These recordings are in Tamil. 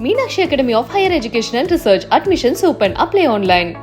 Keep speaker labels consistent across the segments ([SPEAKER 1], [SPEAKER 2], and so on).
[SPEAKER 1] Meenakshi Academy of Higher Education and Research. Admissions open. Apply online.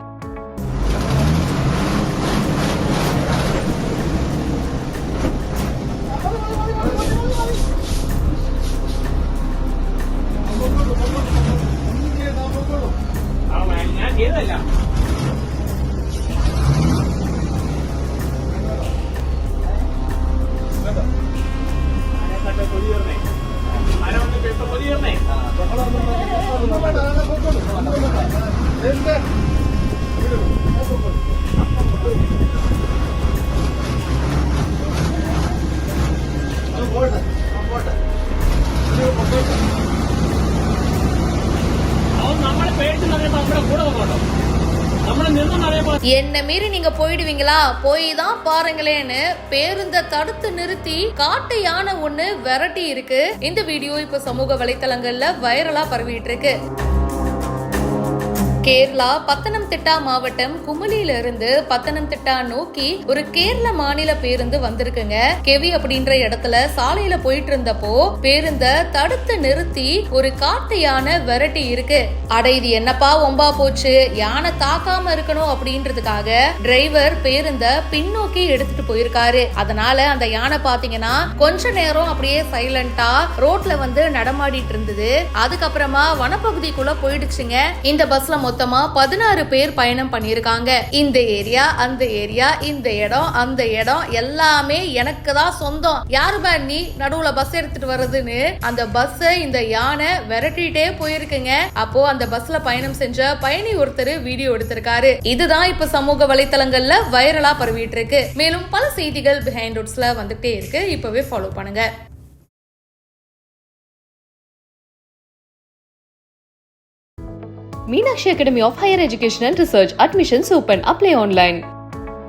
[SPEAKER 2] என்ன மீறி நீங்க போயிடுவீங்களா? போய் தான் பாருங்களேன்னு பேருந்தை தடுத்து நிறுத்தி காட்டு யானை ஒண்ணு விரட்டி இருக்கு. இந்த வீடியோ இப்ப சமூக வலைத்தளங்கள்ல வைரலா பரவிட்டு இருக்கு. கேரளா பத்தனம்திட்டா மாவட்டம் குமுலியில இருந்து பத்தனம்திட்டா நோக்கி ஒரு கேரள மாநில பேருந்து வந்திருக்குங்க. கெவி அப்படின்ற இடத்துல சாலையில போயிட்டு இருந்தப்போ பேருந்த தடுத்து நிறுத்தி ஒரு காட்டு யானை விரட்டி இருக்கு. அட இது என்னப்பா ஒம்பா போச்சு, யானை தாக்காம இருக்கணும் அப்படின்றதுக்காக டிரைவர் பேருந்த பின்னோக்கி எடுத்துட்டு போயிருக்காரு. அதனால அந்த யானை பாத்தீங்கன்னா கொஞ்ச நேரம் அப்படியே சைலண்டா ரோட்ல வந்து நடமாடிட்டு இருந்தது. அதுக்கப்புறமா வனப்பகுதிக்குள்ள போயிடுச்சுங்க. இந்த பஸ்ல மொத்தமா 16 பேர் பயணம் பண்ணிருக்காங்க. இந்த ஏரியா அந்த ஏரியா, இந்த இடம் அந்த இடம் எல்லாமே எனக்கு தான் சொந்தம், யாருபா நீ நடுவுல பஸ் எடுத்துட்டு வர்றதுன்னு அந்த பஸ் இந்த யானை விரட்டிட்டே போயிருக்குங்க. அப்போ அந்த பஸ்ல பயணம் செஞ்ச பயணி ஒருத்தர் வீடியோ எடுத்திருக்காரு. இதுதான் இப்ப சமூக வலைத்தளங்கள்ல வைரலா பரவிட்டு இருக்கு. மேலும் பல செய்திகள் பிஹைண்ட் ரூட்ஸ்ல வந்துட்டே இருக்கு. இப்பவே ஃபாலோ பண்ணுங்க.
[SPEAKER 1] Meenakshi Academy of Higher Education and Research. Admissions open. Apply online.